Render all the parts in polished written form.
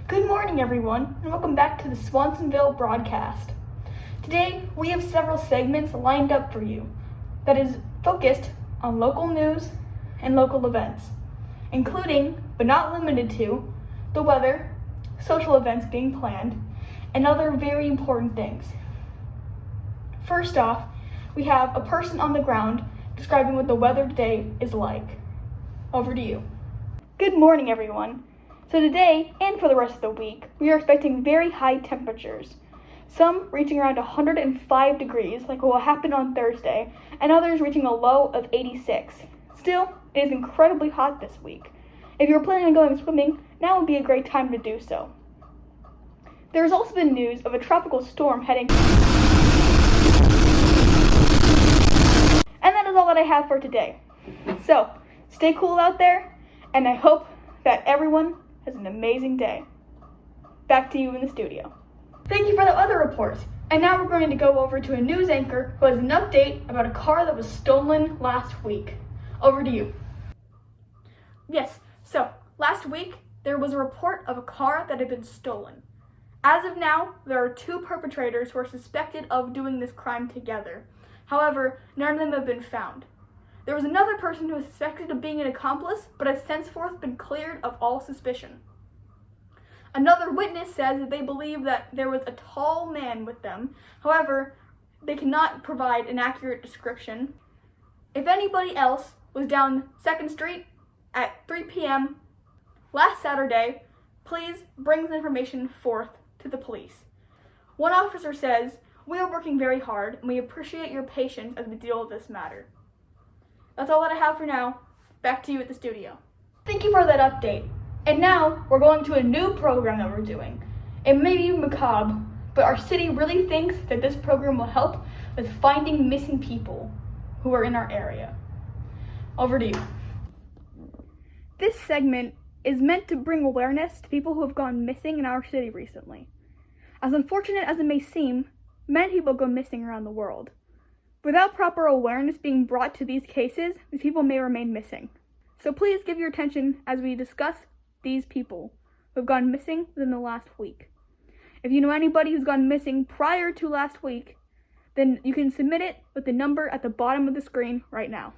Good morning, everyone, and welcome back to the Swansonville broadcast. Today, we have several segments lined up for you that is focused on local news and local events, including, but not limited to, the weather, social events being planned, and other very important things. First off, we have a person on the ground describing what the weather today is like. Over to you. Good morning, everyone. So today, and for the rest of the week, we are expecting very high temperatures. Some reaching around 105 degrees, like what will happen on Thursday, and others reaching a low of 86. Still, it is incredibly hot this week. If you are planning on going swimming, now would be a great time to do so. There has also been news of a tropical storm heading. And that is all that I have for today. So, stay cool out there, and I hope that everyone has an amazing day. Back to you in the studio. Thank you for the other reports. And now we're going to go over to a news anchor who has an update about a car that was stolen last week. Over to you. Yes, so last week there was a report of a car that had been stolen. As of now, there are 2 perpetrators who are suspected of doing this crime together. However, none of them have been found. There was another person who was suspected of being an accomplice, but has henceforth been cleared of all suspicion. Another witness says that they believe that there was a tall man with them. However, they cannot provide an accurate description. If anybody else was down 2nd Street at 3 p.m. last Saturday, please bring the information forth to the police. One officer says, "We are working very hard and we appreciate your patience as we deal with this matter." That's all that I have for now. Back to you at the studio. Thank you for that update. And now we're going to a new program that we're doing. It may be macabre, but our city really thinks that this program will help with finding missing people who are in our area. Over to you. This segment is meant to bring awareness to people who have gone missing in our city recently. As unfortunate as it may seem, many people go missing around the world. Without proper awareness being brought to these cases, these people may remain missing. So please give your attention as we discuss these people who have gone missing within the last week. If you know anybody who's gone missing prior to last week, then you can submit it with the number at the bottom of the screen right now.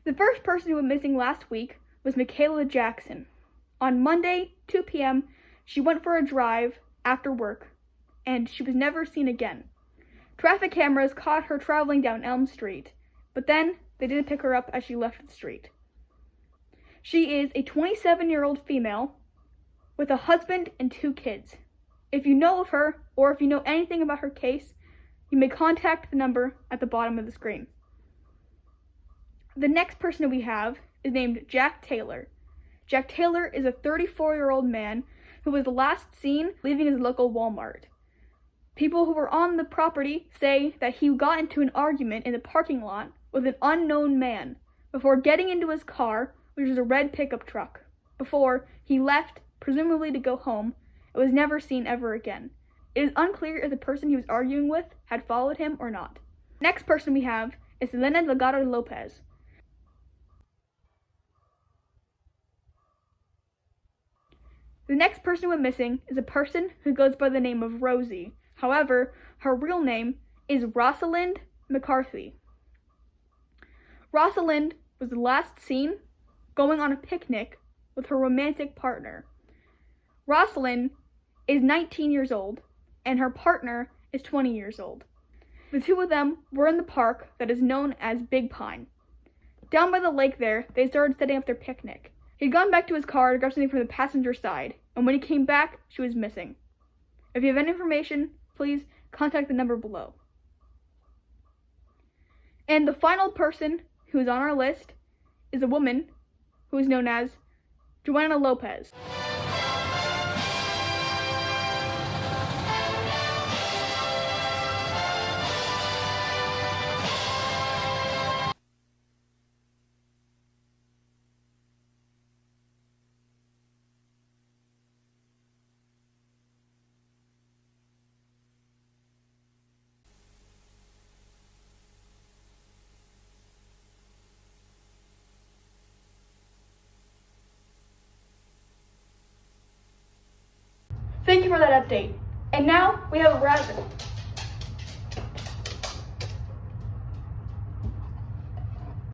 The first person who went missing last week was Michaela Jackson. On Monday, 2 p.m., she went for a drive after work, and she was never seen again. Traffic cameras caught her traveling down Elm Street, but then they didn't pick her up as she left the street. She is a 27-year-old female with a husband and 2 kids. If you know of her, or if you know anything about her case, you may contact the number at the bottom of the screen. The next person we have is named Jack Taylor. Jack Taylor is a 34-year-old man who was last seen leaving his local Walmart. People who were on the property say that he got into an argument in the parking lot with an unknown man before getting into his car, which was a red pickup truck. Before he left, presumably to go home, it was never seen ever again. It is unclear if the person he was arguing with had followed him or not. Next person we have is Elena Delgado Lopez. The next person who went missing is a person who goes by the name of Rosie. However, her real name is Rosalind McCarthy. Rosalind was last seen going on a picnic with her romantic partner. Rosalind is 19 years old, and her partner is 20 years old. The 2 of them were in the park that is known as Big Pine. Down by the lake there, they started setting up their picnic. He'd gone back to his car to grab something from the passenger side, and when he came back, she was missing. If you have any information, please contact the number below. And the final person who is on our list is a woman who is known as Joanna Lopez. Thank you for that update. And now we have a rabbit.